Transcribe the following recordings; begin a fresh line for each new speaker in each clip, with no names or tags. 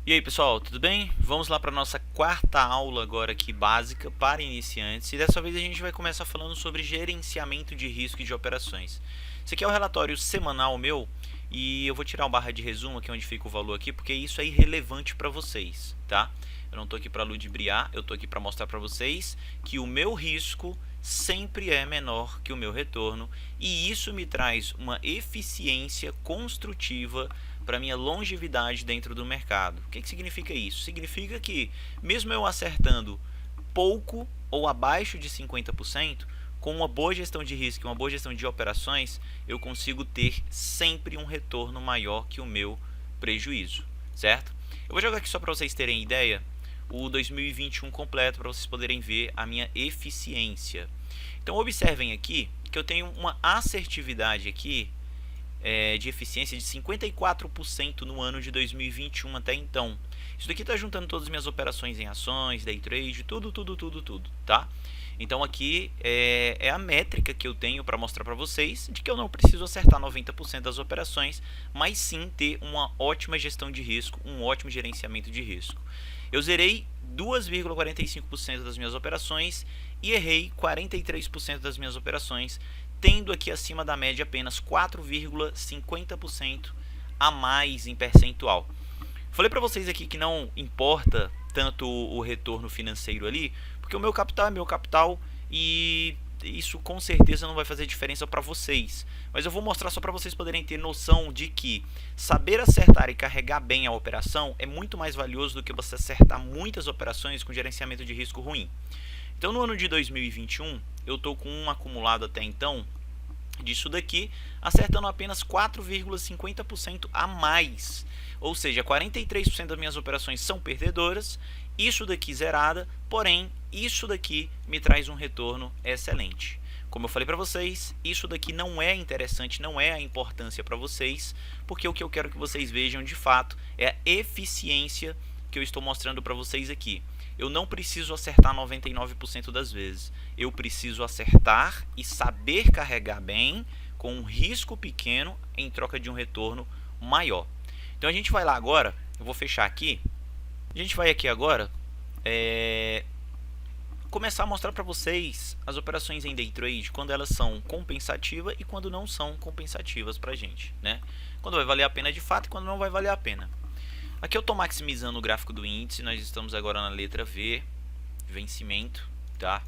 E aí pessoal, tudo bem? Vamos lá para a nossa quarta aula agora aqui básica para iniciantes e dessa vez a gente vai começar falando sobre gerenciamento de risco e de operações. Esse aqui é o relatório semanal meu e eu vou tirar uma barra de resumo aqui onde fica o valor aqui porque isso é irrelevante para vocês, tá? Eu não estou aqui para ludibriar, eu estou aqui para mostrar para vocês que o meu risco sempre é menor que o meu retorno e isso me traz uma eficiência construtiva para minha longevidade dentro do mercado. O que significa isso? Significa que mesmo eu acertando pouco ou abaixo de 50%, com uma boa gestão de risco e uma boa gestão de operações, eu consigo ter sempre um retorno maior que o meu prejuízo, certo? Eu vou jogar aqui só para vocês terem ideia o 2021 completo para vocês poderem ver a minha eficiência. Então observem aqui que eu tenho uma assertividade aqui de eficiência de 54% no ano de 2021 até então. Isso daqui está juntando todas as minhas operações em ações, day trade, tudo, tá? Então aqui é a métrica que eu tenho para mostrar para vocês de que eu não preciso acertar 90% das operações, mas sim ter uma ótima gestão de risco, um ótimo gerenciamento de risco. Eu zerei 2,45% das minhas operações e errei 43% das minhas operações, tendo aqui acima da média apenas 4,50% a mais em percentual. Falei para vocês aqui que não importa tanto o retorno financeiro ali, porque o meu capital é meu capital e isso com certeza não vai fazer diferença para vocês. Mas eu vou mostrar só para vocês poderem ter noção de que saber acertar e carregar bem a operação é muito mais valioso do que você acertar muitas operações com gerenciamento de risco ruim. Então no ano de 2021 eu estou com um acumulado até então disso daqui, acertando apenas 4,50% a mais. Ou seja, 43% das minhas operações são perdedoras, isso daqui zerada, porém isso daqui me traz um retorno excelente. Como eu falei para vocês, isso daqui não é interessante, não é a importância para vocês, porque o que eu quero que vocês vejam de fato é a eficiência que eu estou mostrando para vocês aqui. Eu não preciso acertar 99% das vezes. Eu preciso acertar e saber carregar bem com um risco pequeno em troca de um retorno maior. Então a gente vai lá agora, eu vou fechar aqui. A gente vai aqui agora começar a mostrar para vocês as operações em day trade, quando elas são compensativas e quando não são compensativas para a gente, né? Quando vai valer a pena de fato e quando não vai valer a pena. Aqui eu estou maximizando o gráfico do índice, nós estamos agora na letra V, vencimento, tá?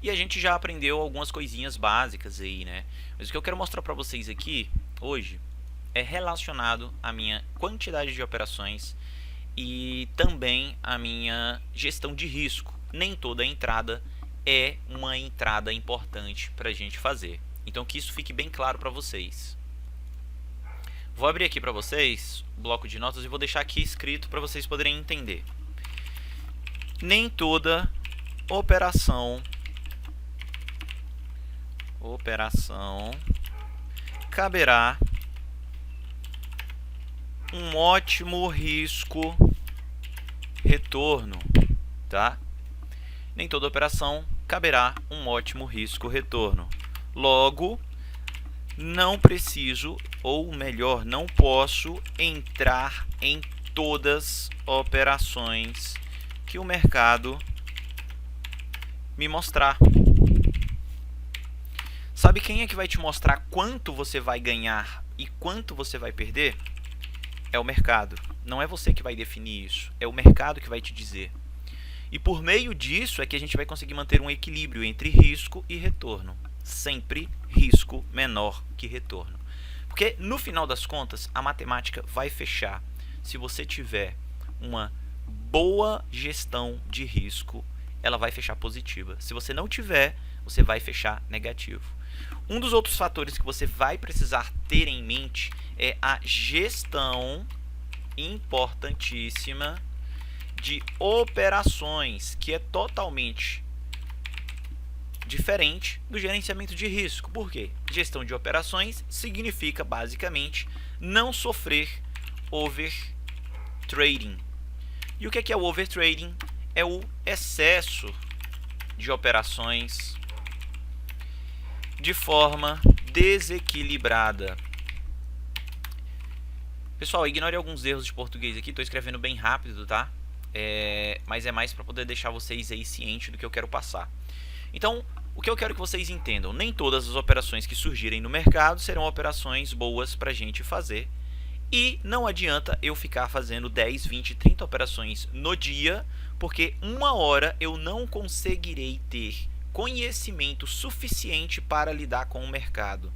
E a gente já aprendeu algumas coisinhas básicas aí, né? Mas o que eu quero mostrar para vocês aqui, hoje, é relacionado à minha quantidade de operações e também à minha gestão de risco. Nem toda entrada é uma entrada importante para a gente fazer. Então que isso fique bem claro para vocês. Vou abrir aqui para vocês o bloco de notas e vou deixar aqui escrito para vocês poderem entender. Nem toda operação caberá um ótimo risco retorno, tá? Nem toda operação caberá um ótimo risco retorno. Logo, não preciso, ou melhor, não posso entrar em todas as operações que o mercado me mostrar. Sabe quem é que vai te mostrar quanto você vai ganhar e quanto você vai perder? É o mercado. Não é você que vai definir isso, é o mercado que vai te dizer. E por meio disso é que a gente vai conseguir manter um equilíbrio entre risco e retorno. Sempre risco menor que retorno. Porque no final das contas, a matemática vai fechar se você tiver uma boa gestão de risco, ela vai fechar positiva. Se você não tiver, você vai fechar negativo. Um dos outros fatores que você vai precisar ter em mente é a gestão importantíssima de operações, que é totalmente diferente do gerenciamento de risco. Por quê? Gestão de operações significa basicamente não sofrer overtrading. E o que é o overtrading? É o excesso de operações de forma desequilibrada. Pessoal, ignore alguns erros de português aqui, estou escrevendo bem rápido, tá? Mas é mais para poder deixar vocês aí cientes do que eu quero passar. Então, o que eu quero que vocês entendam, nem todas as operações que surgirem no mercado serão operações boas para a gente fazer. E não adianta eu ficar fazendo 10, 20, 30 operações no dia, porque uma hora eu não conseguirei ter conhecimento suficiente para lidar com o mercado.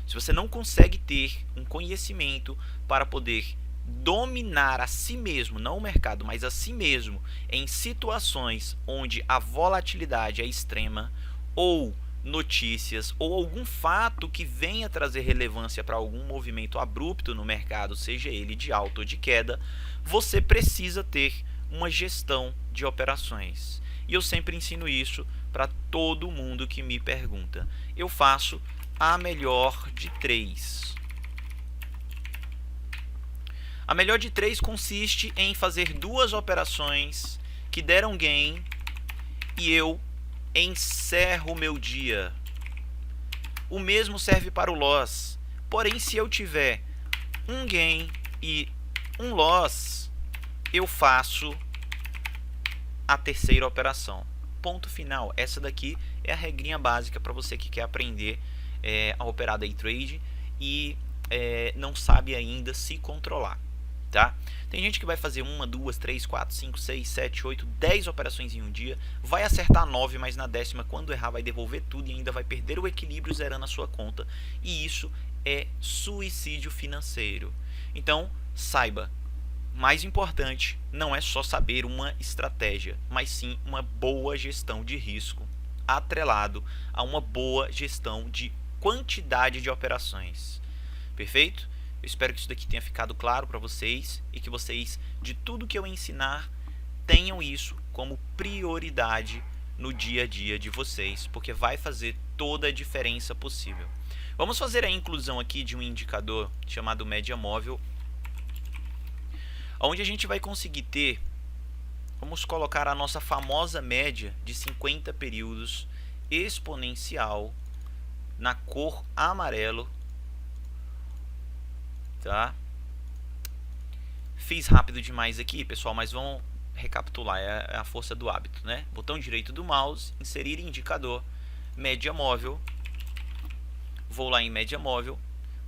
Se você não consegue ter um conhecimento para poder dominar a si mesmo, não o mercado, mas a si mesmo, em situações onde a volatilidade é extrema, ou notícias, ou algum fato que venha trazer relevância para algum movimento abrupto no mercado, seja ele de alta ou de queda, você precisa ter uma gestão de operações. E eu sempre ensino isso para todo mundo que me pergunta. Eu faço a melhor de 3. A melhor de 3 consiste em fazer 2 operações que deram gain e eu encerro o meu dia. O mesmo serve para o loss. Porém, se eu tiver um gain e um loss, eu faço a terceira operação. Ponto final. Essa daqui é a regrinha básica para você que quer aprender a operar day trade e não sabe ainda se controlar. Tá? Tem gente que vai fazer 1, 2, 3, 4, 5, 6, 7, 8, 10 operações em um dia, vai acertar 9, mas na 10ª, quando errar, vai devolver tudo e ainda vai perder o equilíbrio zerando a sua conta. E isso é suicídio financeiro. Então, saiba, mais importante não é só saber uma estratégia, mas sim uma boa gestão de risco, atrelado a uma boa gestão de quantidade de operações. Perfeito? Eu espero que isso daqui tenha ficado claro para vocês e que vocês, de tudo que eu ensinar, tenham isso como prioridade no dia a dia de vocês, porque vai fazer toda a diferença possível. Vamos fazer a inclusão aqui de um indicador chamado média móvel, onde a gente vai conseguir ter, vamos colocar a nossa famosa média de 50 períodos exponencial na cor amarelo. Tá? Fiz rápido demais aqui, pessoal, mas vamos recapitular, é a força do hábito, né? Botão direito do mouse, inserir indicador, média móvel, vou lá em média móvel,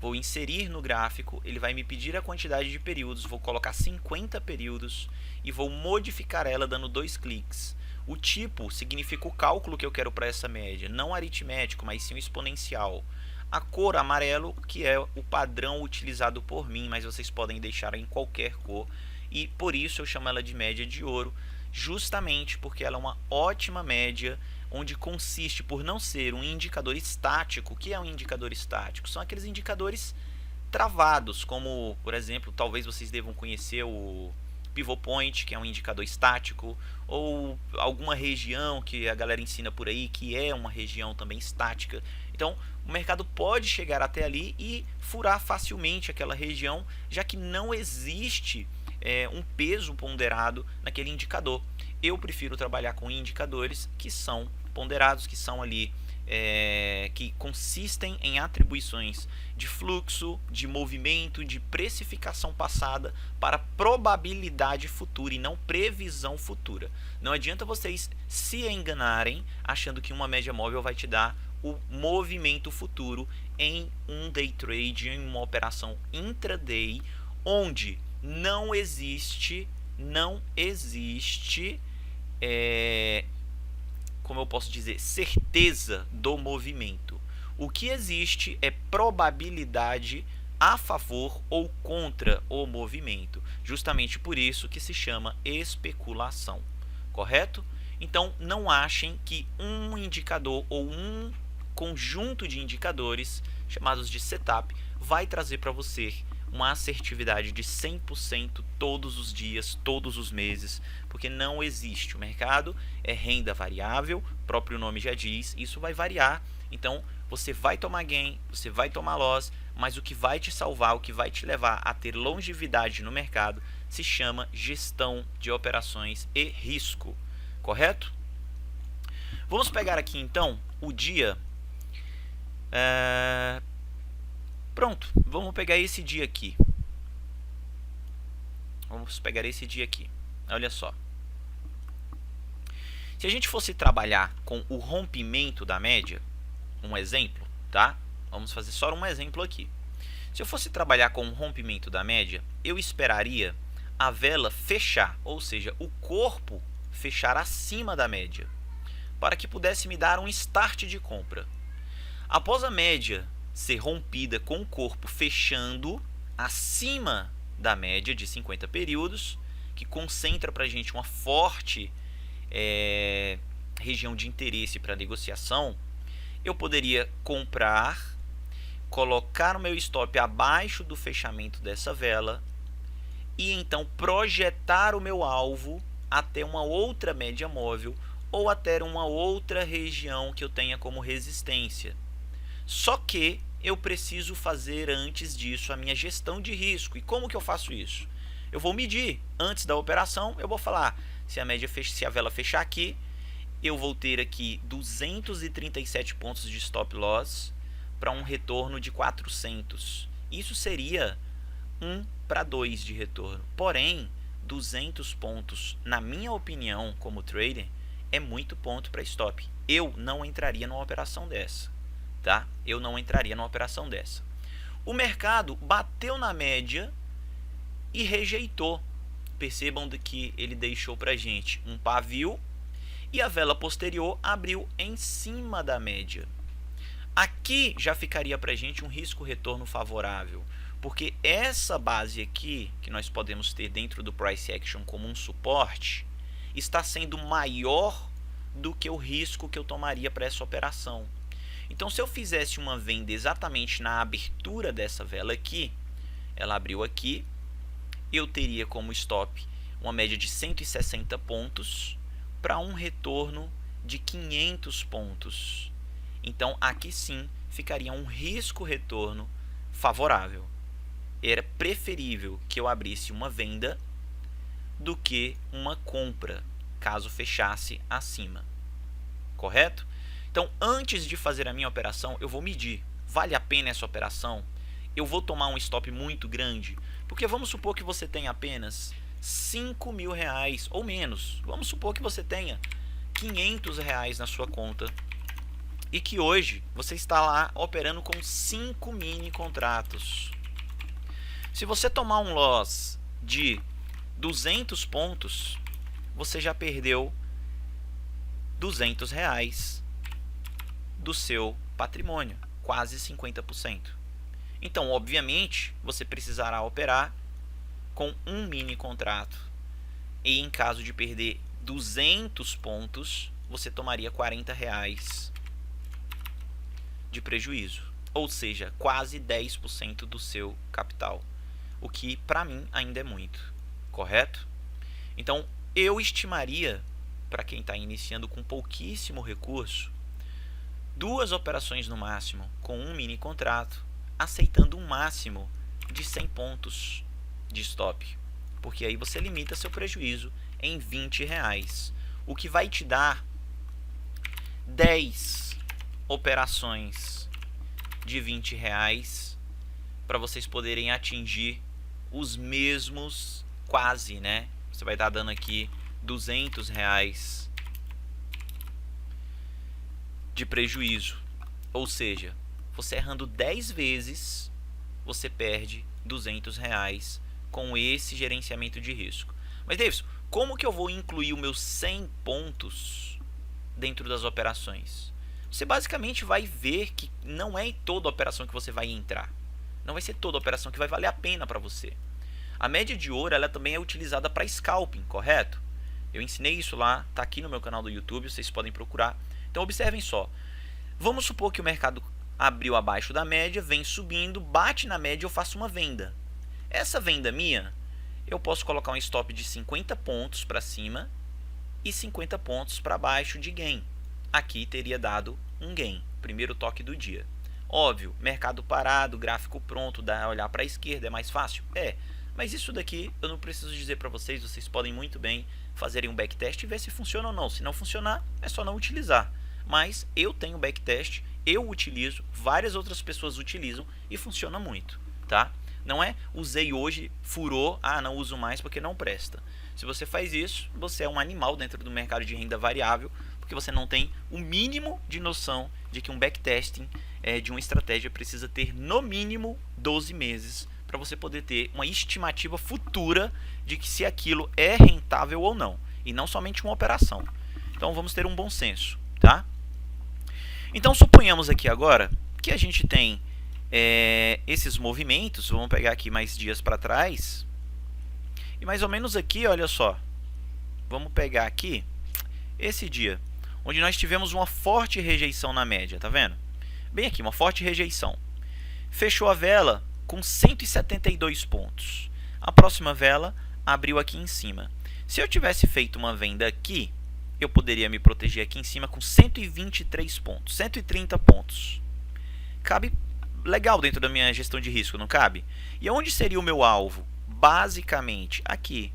vou inserir no gráfico, ele vai me pedir a quantidade de períodos, vou colocar 50 períodos e vou modificar ela dando 2 cliques. O tipo significa o cálculo que eu quero para essa média, não aritmético, mas sim o exponencial. A cor amarelo, que é o padrão utilizado por mim, mas vocês podem deixar em qualquer cor. E por isso eu chamo ela de média de ouro, justamente porque ela é uma ótima média, onde consiste por não ser um indicador estático. O que é um indicador estático? São aqueles indicadores travados, como, por exemplo, talvez vocês devam conhecer o Pivot Point, que é um indicador estático, ou alguma região que a galera ensina por aí, que é uma região também estática. Então, o mercado pode chegar até ali e furar facilmente aquela região, já que não existe um peso ponderado naquele indicador. Eu prefiro trabalhar com indicadores que são ponderados, que são ali, que consistem em atribuições de fluxo, de movimento, de precificação passada para probabilidade futura e não previsão futura. Não adianta vocês se enganarem achando que uma média móvel vai te dar o movimento futuro em um day trade, em uma operação intraday, onde não existe, como eu posso dizer, certeza do movimento. O que existe é probabilidade a favor ou contra o movimento. Justamente por isso que se chama especulação, correto? Então, não achem que um indicador ou um conjunto de indicadores, chamados de setup, vai trazer para você uma assertividade de 100% todos os dias, todos os meses, porque não existe. O mercado é renda variável, o próprio nome já diz, isso vai variar. Então, você vai tomar gain, você vai tomar loss, mas o que vai te salvar, o que vai te levar a ter longevidade no mercado, se chama gestão de operações e risco, correto? Vamos pegar aqui então o dia. Pronto, vamos pegar esse dia aqui. Vamos pegar esse dia aqui. Olha só. Se a gente fosse trabalhar com o rompimento da média, um exemplo, tá? Vamos fazer só um exemplo aqui. Se eu fosse trabalhar com o rompimento da média, eu esperaria a vela fechar, ou seja, o corpo fechar acima da média, para que pudesse me dar um start de compra. Após a média ser rompida com o corpo fechando acima da média de 50 períodos, que concentra para a gente uma forte região de interesse para negociação, eu poderia comprar, colocar o meu stop abaixo do fechamento dessa vela e então projetar o meu alvo até uma outra média móvel ou até uma outra região que eu tenha como resistência. Só que eu preciso fazer antes disso a minha gestão de risco. E como que eu faço isso? Eu vou medir antes da operação, eu vou falar, se a vela fechar aqui, eu vou ter aqui 237 pontos de stop loss para um retorno de 400. Isso seria 1:2 de retorno. Porém, 200 pontos, na minha opinião, como trader, é muito ponto para stop. Eu não entraria numa operação dessa, tá? Eu não entraria numa operação dessa. O mercado bateu na média e rejeitou. Percebam que ele deixou para a gente um pavio e a vela posterior abriu em cima da média. Aqui já ficaria para a gente um risco-retorno favorável, porque essa base aqui, que nós podemos ter dentro do Price Action como um suporte, está sendo maior do que o risco que eu tomaria para essa operação. Então, se eu fizesse uma venda exatamente na abertura dessa vela aqui, ela abriu aqui, eu teria como stop uma média de 160 pontos para um retorno de 500 pontos. Então, aqui sim ficaria um risco-retorno favorável. Era preferível que eu abrisse uma venda do que uma compra, caso fechasse acima. Correto? Então, antes de fazer a minha operação, eu vou medir. Vale a pena essa operação? Eu vou tomar um stop muito grande? Porque vamos supor que você tenha apenas 5 mil reais ou menos. Vamos supor que você tenha 500 reais na sua conta e que hoje você está lá operando com 5 mini contratos. Se você tomar um loss de 200 pontos, você já perdeu 200 reais do seu patrimônio, quase 50%. Então, obviamente, você precisará operar com um mini contrato. E em caso de perder 200 pontos, você tomaria 40 reais de prejuízo. Ou seja, quase 10% do seu capital. O que, para mim, ainda é muito. Correto? Então, eu estimaria, para quem está iniciando com pouquíssimo recurso, 2 operações no máximo com um mini contrato, aceitando um máximo de 100 pontos de stop, porque aí você limita seu prejuízo em 20 reais, o que vai te dar 10 operações de 20 reais para vocês poderem atingir os mesmos, quase, né? Você vai estar dando aqui 200 reais de prejuízo, ou seja, você errando 10 vezes, você perde 200 reais com esse gerenciamento de risco. Mas, Davidson, como que eu vou incluir os meus 100 pontos dentro das operações? Você basicamente vai ver que não é em toda operação que você vai entrar. Não vai ser toda operação que vai valer a pena para você. A média de ouro ela também é utilizada para scalping, correto? Eu ensinei isso lá, está aqui no meu canal do YouTube, vocês podem procurar. Então, observem só. Vamos supor que o mercado abriu abaixo da média, vem subindo, bate na média e eu faço uma venda. Essa venda minha, eu posso colocar um stop de 50 pontos para cima e 50 pontos para baixo de gain. Aqui teria dado um gain, primeiro toque do dia. Óbvio, mercado parado, gráfico pronto, olhar para a esquerda é mais fácil? É, mas isso daqui eu não preciso dizer para vocês, vocês podem muito bem fazerem um backtest e ver se funciona ou não. Se não funcionar, é só não utilizar. Mas eu tenho backtest, eu utilizo, várias outras pessoas utilizam e funciona muito, tá? Não é usei hoje, furou, não uso mais porque não presta. Se você faz isso, você é um animal dentro do mercado de renda variável, porque você não tem o mínimo de noção de que um backtesting de uma estratégia precisa ter no mínimo 12 meses para você poder ter uma estimativa futura de que se aquilo é rentável ou não, e não somente uma operação. Então vamos ter um bom senso, tá? Então suponhamos aqui agora que a gente tem esses movimentos. Vamos pegar aqui mais dias para trás, e mais ou menos aqui, olha só, vamos pegar aqui esse dia, onde nós tivemos uma forte rejeição na média, tá vendo? Bem aqui, uma forte rejeição. Fechou a vela com 172 pontos. A próxima vela abriu aqui em cima. Se eu tivesse feito uma venda aqui, eu poderia me proteger aqui em cima com 123 pontos, 130 pontos. Cabe legal dentro da minha gestão de risco, não cabe? E onde seria o meu alvo? Basicamente aqui,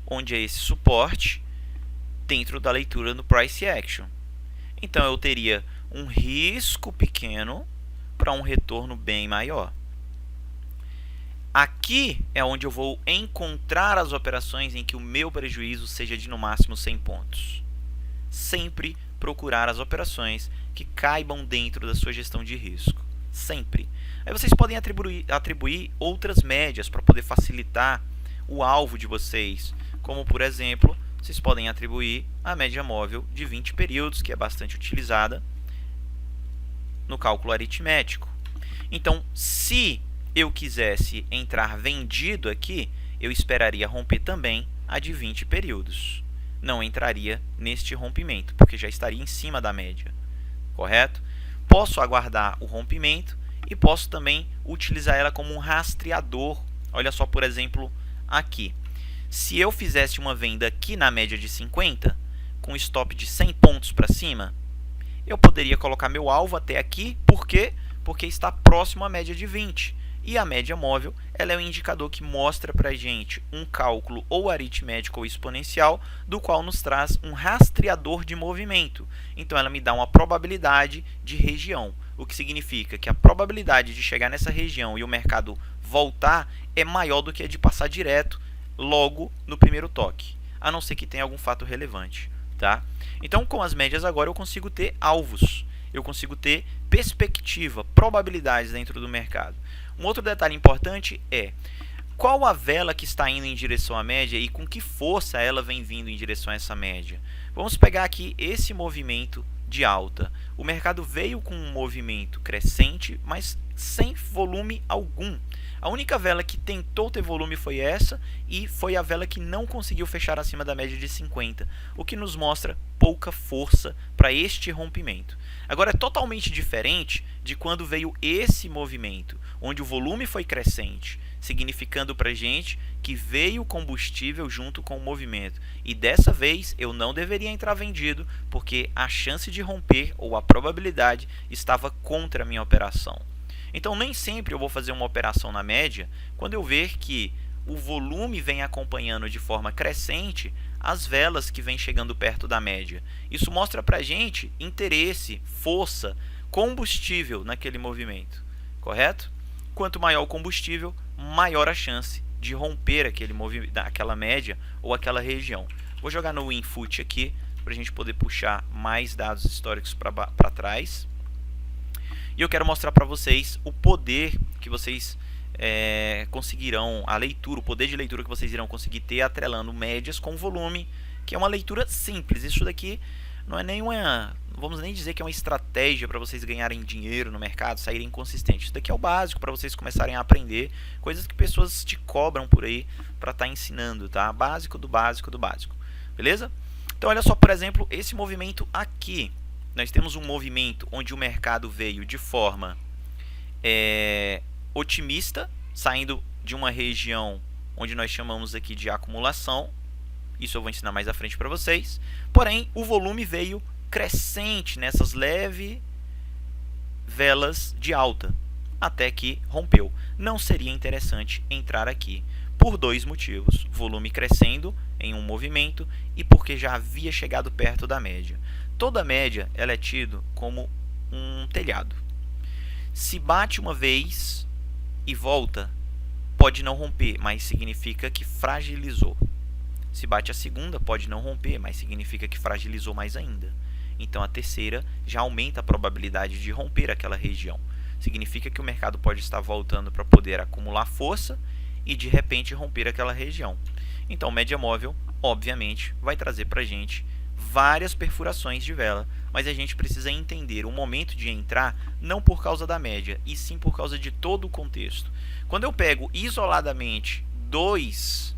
onde é esse suporte, dentro da leitura no Price Action. Então eu teria um risco pequeno para um retorno bem maior. Aqui é onde eu vou encontrar as operações em que o meu prejuízo seja de no máximo 100 pontos. Sempre procurar as operações que caibam dentro da sua gestão de risco. Sempre. Aí vocês podem atribuir outras médias para poder facilitar o alvo de vocês. Como, por exemplo, vocês podem atribuir a média móvel de 20 períodos, que é bastante utilizada no cálculo aritmético. Então, se eu quisesse entrar vendido aqui, eu esperaria romper também a de 20 períodos. Não entraria neste rompimento, porque já estaria em cima da média. Correto? Posso aguardar o rompimento e posso também utilizar ela como um rastreador. Olha só, por exemplo, aqui. Se eu fizesse uma venda aqui na média de 50, com stop de 100 pontos para cima, eu poderia colocar meu alvo até aqui. Por quê? Porque está próximo à média de 20. E a média móvel, ela é um indicador que mostra para a gente um cálculo ou aritmético ou exponencial, do qual nos traz um rastreador de movimento. Então ela me dá uma probabilidade de região, o que significa que a probabilidade de chegar nessa região e o mercado voltar é maior do que a de passar direto logo no primeiro toque, a não ser que tenha algum fato relevante, tá? Então, com as médias agora eu consigo ter alvos, eu consigo ter perspectiva, probabilidades dentro do mercado. Um outro detalhe importante é qual a vela que está indo em direção à média e com que força ela vem vindo em direção a essa média. Vamos pegar aqui esse movimento de alta. O mercado veio com um movimento crescente, mas sem volume algum. A única vela que tentou ter volume foi essa, e foi a vela que não conseguiu fechar acima da média de 50, o que nos mostra pouca força para este rompimento. Agora é totalmente diferente de quando veio esse movimento, onde o volume foi crescente, significando para a gente que veio combustível junto com o movimento. E dessa vez eu não deveria entrar vendido, porque a chance de romper ou a probabilidade estava contra a minha operação. Então nem sempre eu vou fazer uma operação na média quando eu ver que o volume vem acompanhando de forma crescente as velas que vêm chegando perto da média. Isso mostra para a gente interesse, força, combustível naquele movimento, correto? Quanto maior o combustível, maior a chance de romper aquela média ou aquela região. Vou jogar no WinFoot aqui para a gente poder puxar mais dados históricos para trás. E eu quero mostrar para vocês o poder que vocês conseguirão, a leitura, o poder de leitura que vocês irão conseguir ter atrelando médias com volume, que é uma leitura simples. Isso daqui não é nenhuma, não vamos nem dizer que é uma estratégia para vocês ganharem dinheiro no mercado, saírem consistentes. Isso daqui é o básico para vocês começarem a aprender coisas que pessoas te cobram por aí para estar ensinando, tá? Básico do básico do básico, beleza? Então olha só, por exemplo, esse movimento aqui. Nós temos um movimento onde o mercado veio de forma otimista, saindo de uma região onde nós chamamos aqui de acumulação. Isso eu vou ensinar mais à frente para vocês. Porém, o volume veio crescente nessas leves velas de alta, até que rompeu. Não seria interessante entrar aqui por dois motivos: volume crescendo em um movimento e porque já havia chegado perto da média. Toda média ela é tida como um telhado. Se bate uma vez, e volta, pode não romper, mas significa que fragilizou. Se bate a segunda, pode não romper, mas significa que fragilizou mais ainda. Então a terceira já aumenta a probabilidade de romper aquela região. Significa que o mercado pode estar voltando para poder acumular força e de repente romper aquela região. Então média móvel, obviamente, vai trazer para a gente várias perfurações de vela, mas a gente precisa entender o momento de entrar não por causa da média, e sim por causa de todo o contexto. Quando eu pego isoladamente dois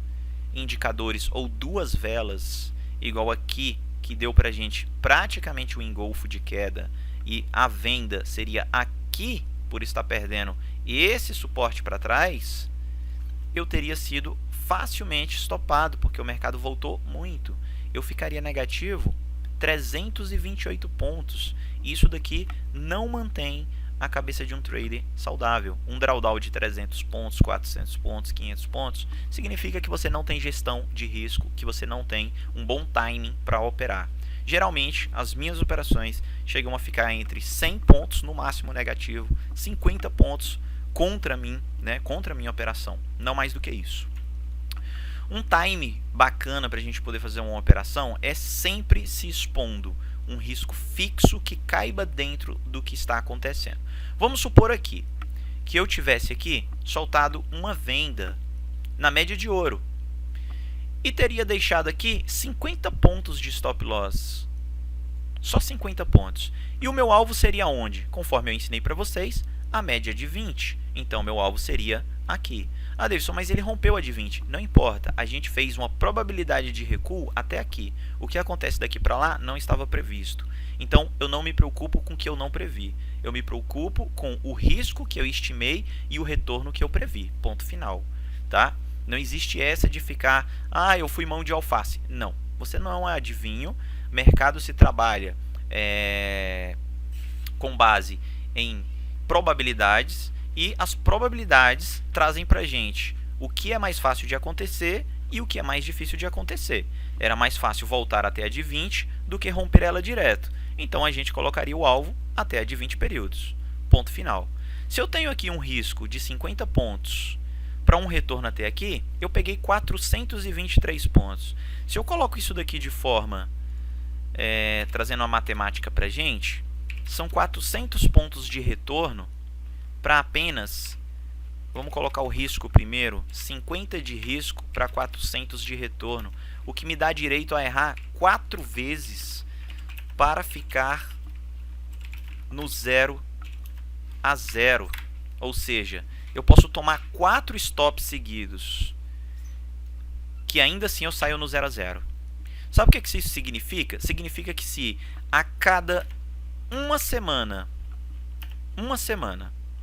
indicadores ou duas velas, igual aqui, que deu para a gente praticamente o engolfo de queda, e a venda seria aqui, por estar perdendo esse suporte para trás, eu teria sido facilmente estopado, porque o mercado voltou muito. Eu ficaria negativo 328 pontos. Isso daqui não mantém a cabeça de um trader saudável. Um drawdown de 300 pontos, 400 pontos, 500 pontos, significa que você não tem gestão de risco, que você não tem um bom timing para operar. Geralmente, as minhas operações chegam a ficar entre 100 pontos no máximo negativo, 50 pontos contra mim, né, contra a minha operação, não mais do que isso. Um time bacana para a gente poder fazer uma operação é sempre se expondo um risco fixo que caiba dentro do que está acontecendo. Vamos supor aqui que eu tivesse aqui soltado uma venda na média de ouro e teria deixado aqui 50 pontos de stop loss. Só 50 pontos. E o meu alvo seria onde? Conforme eu ensinei para vocês, a média de 20. Então, meu alvo seria aqui. Ah, Davidson, mas ele rompeu a de 20. Não importa, a gente fez uma probabilidade de recuo até aqui. O que acontece daqui para lá não estava previsto. Então, eu não me preocupo com o que eu não previ. Eu me preocupo com o risco que eu estimei e o retorno que eu previ. Ponto final. Tá? Não existe essa de ficar, eu fui mão de alface. Não, você não é adivinho. Mercado se trabalha com base em probabilidades, e as probabilidades trazem para a gente o que é mais fácil de acontecer e o que é mais difícil de acontecer. Era mais fácil voltar até a de 20 do que romper ela direto. Então a gente colocaria o alvo até a de 20 períodos. Ponto final. Se eu tenho aqui um risco de 50 pontos para um retorno até aqui, eu peguei 423 pontos. Se eu coloco isso daqui de forma, trazendo a matemática para a gente, são 400 pontos de retorno para apenas, vamos colocar o risco primeiro, 50 de risco para 400 de retorno, o que me dá direito a errar 4 vezes para ficar no 0 a 0. Ou seja, eu posso tomar 4 stops seguidos, que ainda assim eu saio no 0 a 0. Sabe o que isso significa? Significa que se a cada uma semana,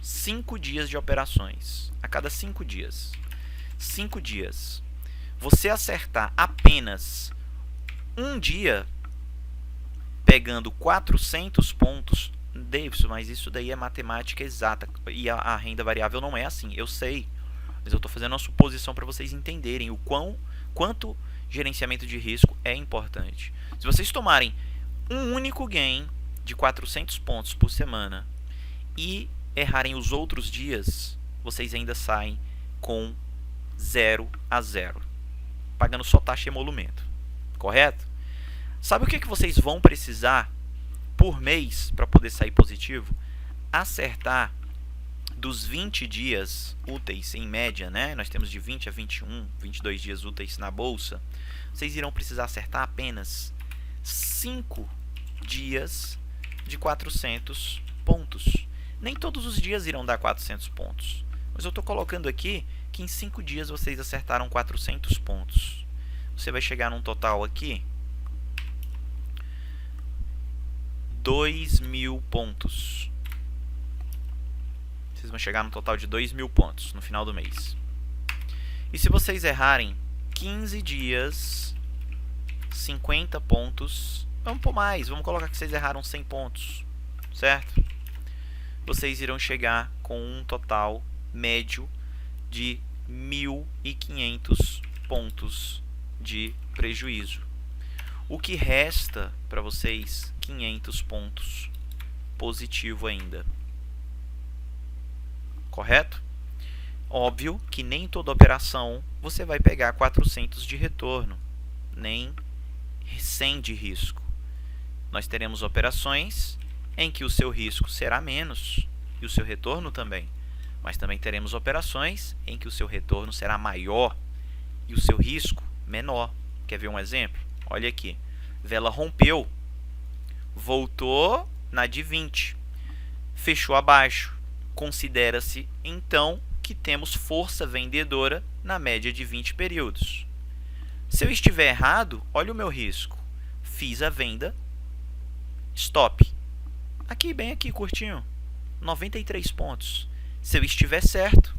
5 dias de operações, a cada 5 dias, você acertar apenas um dia, pegando 400 pontos, Davidson, mas isso daí é matemática exata, e a renda variável não é assim, eu sei, mas eu estou fazendo uma suposição para vocês entenderem quanto gerenciamento de risco é importante. Se vocês tomarem um único gain de 400 pontos por semana e errarem os outros dias, vocês ainda saem com 0 a 0, pagando só taxa e emolumento, correto? Sabe o que vocês vão precisar por mês para poder sair positivo? Acertar dos 20 dias úteis em média, né? Nós temos de 20 a 21, 22 dias úteis na bolsa. Vocês irão precisar acertar apenas 5 dias de 400 pontos. Nem todos os dias irão dar 400 pontos, mas eu estou colocando aqui que em 5 dias vocês acertaram 400 pontos. Você vai chegar num total aqui 2.000 pontos. Vocês vão chegar no total de 2.000 pontos no final do mês. E se vocês errarem 15 dias, 50 pontos, vamos por mais, vamos colocar que vocês erraram 100 pontos, certo? Vocês irão chegar com um total médio de 1.500 pontos de prejuízo. O que resta para vocês? 500 pontos positivo ainda. Correto? Óbvio que nem toda operação você vai pegar 400 de retorno, nem 100 de risco. Nós teremos operações em que o seu risco será menos e o seu retorno também. Mas também teremos operações em que o seu retorno será maior e o seu risco menor. Quer ver um exemplo? Olha aqui. Vela rompeu, voltou na de 20, fechou abaixo. Considera-se, então, que temos força vendedora na média de 20 períodos. Se eu estiver errado, olha o meu risco. Fiz a venda, stop. Aqui, bem aqui, curtinho. 93 pontos. Se eu estiver certo,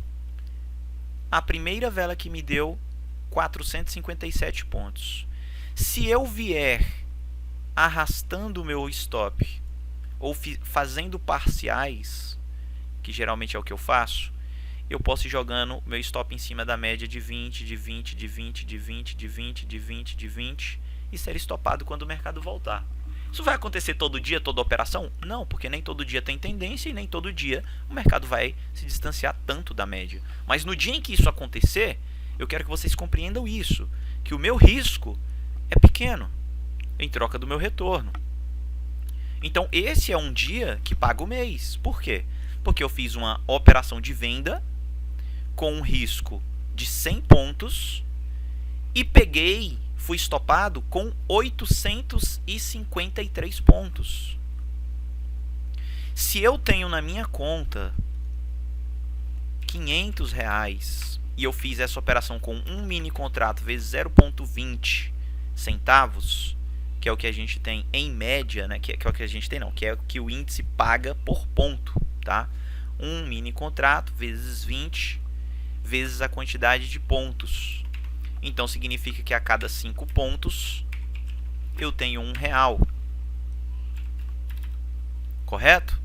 a primeira vela que me deu 457 pontos. Se eu vier arrastando o meu stop ou fazendo parciais, que geralmente é o que eu faço, eu posso ir jogando meu stop em cima da média de 20, de 20, de 20, de 20, de 20, de 20, de 20 e ser estopado quando o mercado voltar. Isso vai acontecer todo dia, toda operação? Não, porque nem todo dia tem tendência e nem todo dia o mercado vai se distanciar tanto da média. Mas no dia em que isso acontecer, eu quero que vocês compreendam isso, que o meu risco é pequeno em troca do meu retorno. Então esse é um dia que paga o mês. Por quê? Porque eu fiz uma operação de venda com um risco de 100 pontos e fui estopado com 853 pontos. Se eu tenho na minha conta R$500 e eu fiz essa operação com um mini contrato vezes 0,20 centavos, que é o que a gente tem em média, né? Que é o que a gente tem, não, que é o que o índice paga por ponto, tá? Um mini contrato vezes 20 vezes a quantidade de pontos. Então significa que a cada 5 pontos eu tenho R$1. Correto?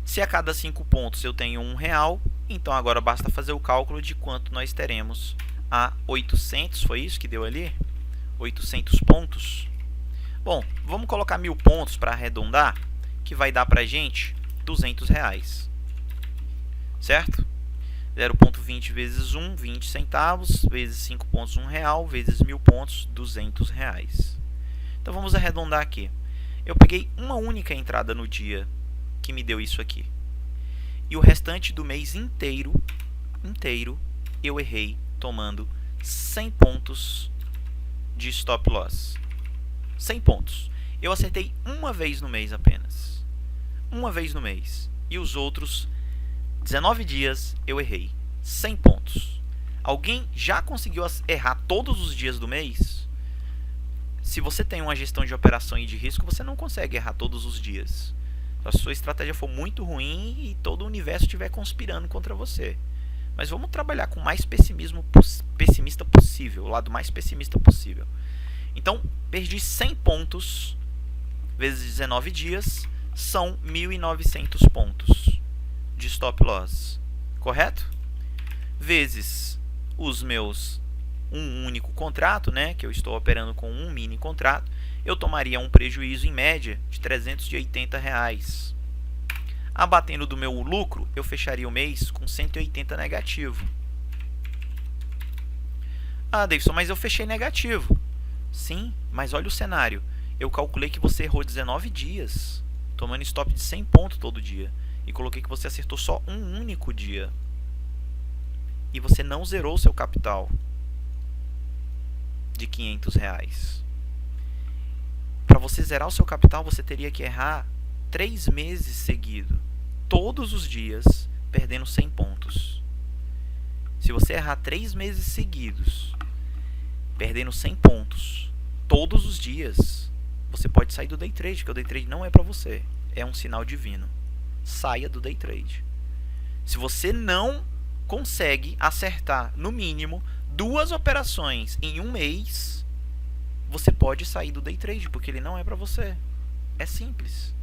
Se a cada 5 pontos eu tenho R$1, então agora basta fazer o cálculo de quanto nós teremos a 800, foi isso que deu ali? 800 pontos. Bom, vamos colocar 1000 pontos para arredondar, que vai dar para a gente R$200. Certo? 0,20 vezes 1, 20 centavos, vezes 5 pontos, R$1, vezes 1000 pontos, R$200. Então vamos arredondar aqui. Eu peguei uma única entrada no dia que me deu isso aqui. E o restante do mês inteiro eu errei tomando 100 pontos de stop loss. 100 pontos. Eu acertei uma vez no mês apenas. Uma vez no mês. E os outros 19 dias eu errei 100 pontos. Alguém já conseguiu errar todos os dias do mês? Se você tem uma gestão de operação e de risco, você não consegue errar todos os dias. Se a sua estratégia for muito ruim e todo o universo estiver conspirando contra você. Mas vamos trabalhar com o mais pessimista possível, o lado mais pessimista possível. Então, perdi 100 pontos vezes 19 dias, são 1.900 pontos de stop loss, correto? Vezes os meus um único contrato, né, que eu estou operando com um mini contrato, eu tomaria um prejuízo em média de R$380. Abatendo do meu lucro, eu fecharia o mês com 180 negativo. Ah, Davidson, mas eu fechei negativo. Sim, mas olha o cenário. Eu calculei que você errou 19 dias, tomando stop de 100 pontos todo dia. E coloquei que você acertou só um único dia. E você não zerou o seu capital de R$500. Para você zerar o seu capital, você teria que errar 3 meses seguidos, todos os dias, perdendo 100 pontos. Se você errar 3 meses seguidos, perdendo 100 pontos, todos os dias, você pode sair do day trade, porque o day trade não é para você, é um sinal divino. Saia do day trade. Se você não consegue acertar, no mínimo, 2 operações em um mês, você pode sair do day trade, porque ele não é para você. É simples.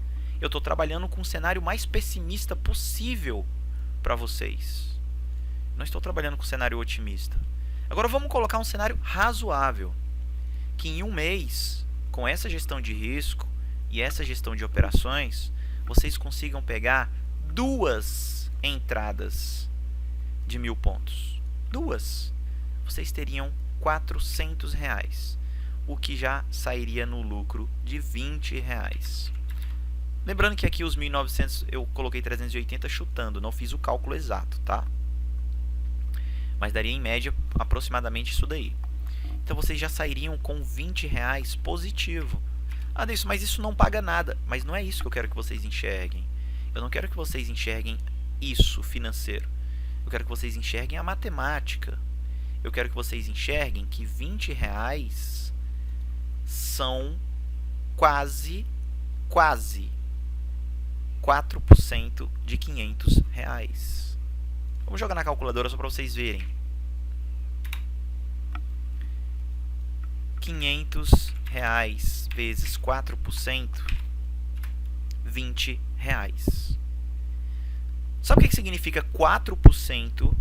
Eu estou trabalhando com o cenário mais pessimista possível para vocês. Não estou trabalhando com o cenário otimista. Agora vamos colocar um cenário razoável, que em um mês, com essa gestão de risco e essa gestão de operações, vocês consigam pegar 2 entradas de 1.000 pontos? 2. Vocês teriam R$400, o que já sairia no lucro de R$20. Lembrando que aqui os 1.900 eu coloquei 380 chutando, não fiz o cálculo exato, tá? Mas daria em média aproximadamente isso daí. Então vocês já sairiam com R$20 positivo. Ah, Deilson, mas isso não paga nada. Mas não é isso que eu quero que vocês enxerguem. Eu não quero que vocês enxerguem isso financeiro. Eu quero que vocês enxerguem a matemática. Eu quero que vocês enxerguem que R$20 são quase 4% de R$500. Vamos jogar na calculadora só para vocês verem. R$500 vezes 4%, R$20. Sabe o que significa 4%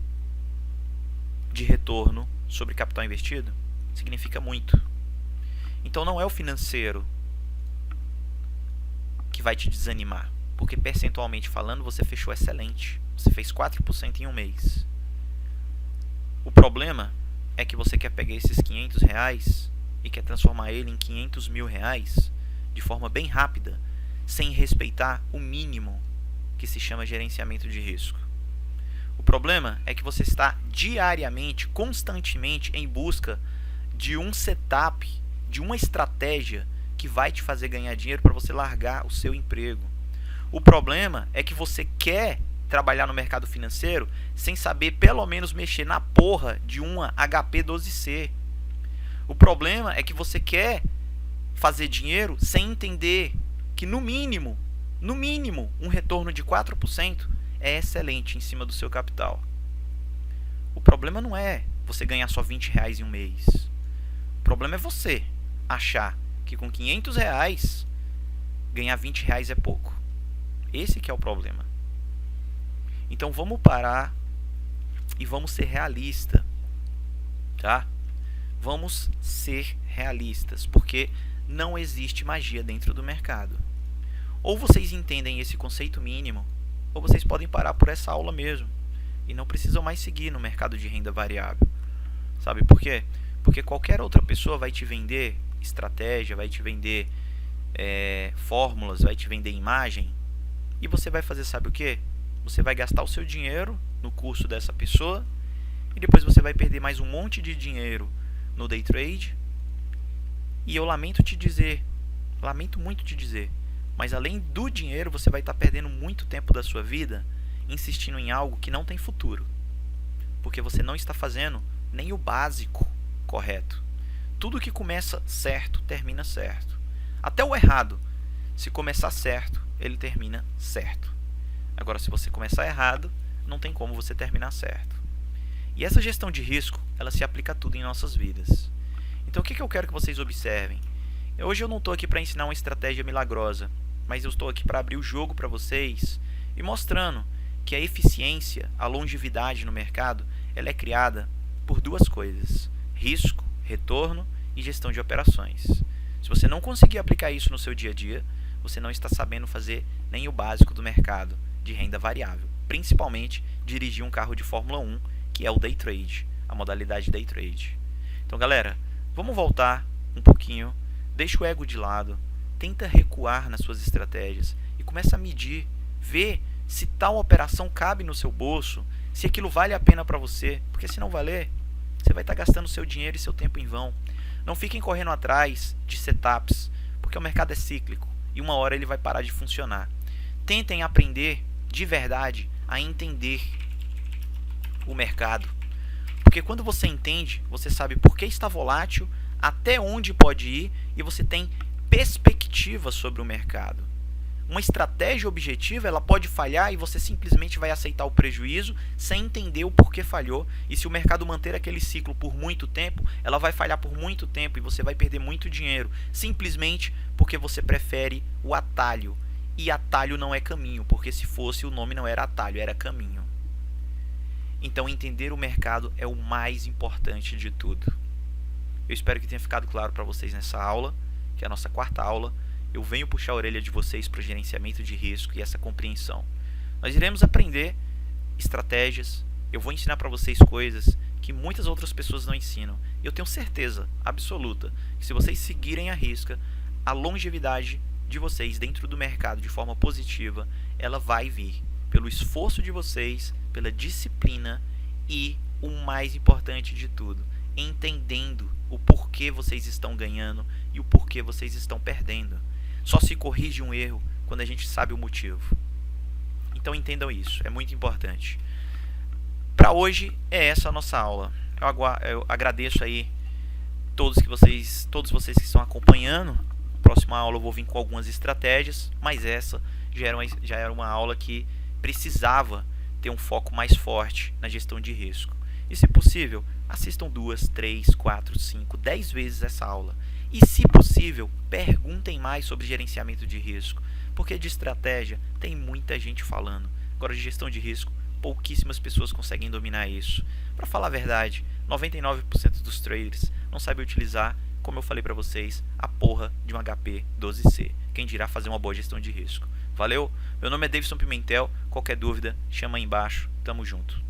de retorno sobre capital investido? Significa muito. Então não é o financeiro que vai te desanimar, porque percentualmente falando você fechou excelente. Você fez 4% em um mês. O problema é que você quer pegar esses R$500 e quer transformar ele em R$500.000 de forma bem rápida, sem respeitar o mínimo que se chama gerenciamento de risco. O problema é que você está diariamente, constantemente em busca de um setup, de uma estratégia que vai te fazer ganhar dinheiro para você largar o seu emprego. O problema é que você quer trabalhar no mercado financeiro sem saber pelo menos mexer na porra de uma HP12C. O problema é que você quer fazer dinheiro sem entender que no mínimo, um retorno de 4% é excelente em cima do seu capital. O problema não é você ganhar só R$20 em um mês. O problema é você achar que com R$500 ganhar R$20 é pouco. Esse que é o problema. Então vamos parar e vamos ser realistas, tá? Vamos ser realistas, porque não existe magia dentro do mercado. Ou vocês entendem esse conceito mínimo, ou vocês podem parar por essa aula mesmo e não precisam mais seguir no mercado de renda variável. Sabe por quê? Porque qualquer outra pessoa vai te vender estratégia, vai te vender fórmulas, vai te vender imagem, e você vai fazer, sabe o quê? Você vai gastar o seu dinheiro no curso dessa pessoa e depois você vai perder mais um monte de dinheiro no day trade. E eu lamento muito te dizer, mas além do dinheiro você vai estar perdendo muito tempo da sua vida insistindo em algo que não tem futuro, porque você não está fazendo nem o básico correto. Tudo que começa certo termina certo. Até o errado, se começar certo, ele termina certo. Agora, se você começar errado, não tem como você terminar certo. E essa gestão de risco, ela se aplica a tudo em nossas vidas. Então, o que eu quero que vocês observem? Hoje eu não estou aqui para ensinar uma estratégia milagrosa, mas eu estou aqui para abrir o jogo para vocês e mostrando que a eficiência, a longevidade no mercado, ela é criada por duas coisas: risco, retorno e gestão de operações. Se você não conseguir aplicar isso no seu dia a dia, você não está sabendo fazer nem o básico do mercado de renda variável, principalmente dirigir um carro de Fórmula 1, que é o day trade, a modalidade day trade. Então, galera, vamos voltar um pouquinho, deixa o ego de lado, tenta recuar nas suas estratégias e começa a medir, ver se tal operação cabe no seu bolso, se aquilo vale a pena para você, porque se não valer, você vai estar gastando seu dinheiro e seu tempo em vão. Não fiquem correndo atrás de setups, porque o mercado é cíclico e uma hora ele vai parar de funcionar. Tentem aprender de verdade a entender o mercado, porque quando você entende, você sabe por que está volátil, até onde pode ir e você tem perspectiva sobre o mercado. Uma estratégia objetiva, ela pode falhar e você simplesmente vai aceitar o prejuízo sem entender o porquê falhou. E se o mercado manter aquele ciclo por muito tempo, ela vai falhar por muito tempo e você vai perder muito dinheiro, simplesmente porque você prefere o atalho. E atalho não é caminho, porque se fosse, o nome não era atalho, era caminho. Então entender o mercado é o mais importante de tudo. Eu espero que tenha ficado claro para vocês nessa aula, que é a nossa quarta aula. Eu venho puxar a orelha de vocês para o gerenciamento de risco e essa compreensão. Nós iremos aprender estratégias, Eu vou ensinar para vocês coisas que muitas outras pessoas não ensinam. Eu tenho certeza absoluta que se vocês seguirem a risca, a longevidade de vocês dentro do mercado de forma positiva, ela vai vir pelo esforço de vocês, pela disciplina e o mais importante de tudo, entendendo o porquê vocês estão ganhando e o porquê vocês estão perdendo. Só se corrige um erro quando a gente sabe o motivo. Então entendam isso, é muito importante. Para hoje é essa a nossa aula. Eu agradeço aí todos vocês que estão acompanhando. Na próxima aula eu vou vir com algumas estratégias, mas essa já era uma aula que precisava ter um foco mais forte na gestão de risco. E se possível, assistam 2, 3, 4, 5, 10 vezes essa aula. E se possível, perguntem mais sobre gerenciamento de risco, porque de estratégia tem muita gente falando. Agora de gestão de risco, pouquíssimas pessoas conseguem dominar isso. Para falar a verdade, 99% dos traders não sabem utilizar, como eu falei para vocês, a porra de um HP 12C. Quem dirá fazer uma boa gestão de risco. Valeu? Meu nome é Davidson Pimentel. Qualquer dúvida, chama aí embaixo. Tamo junto.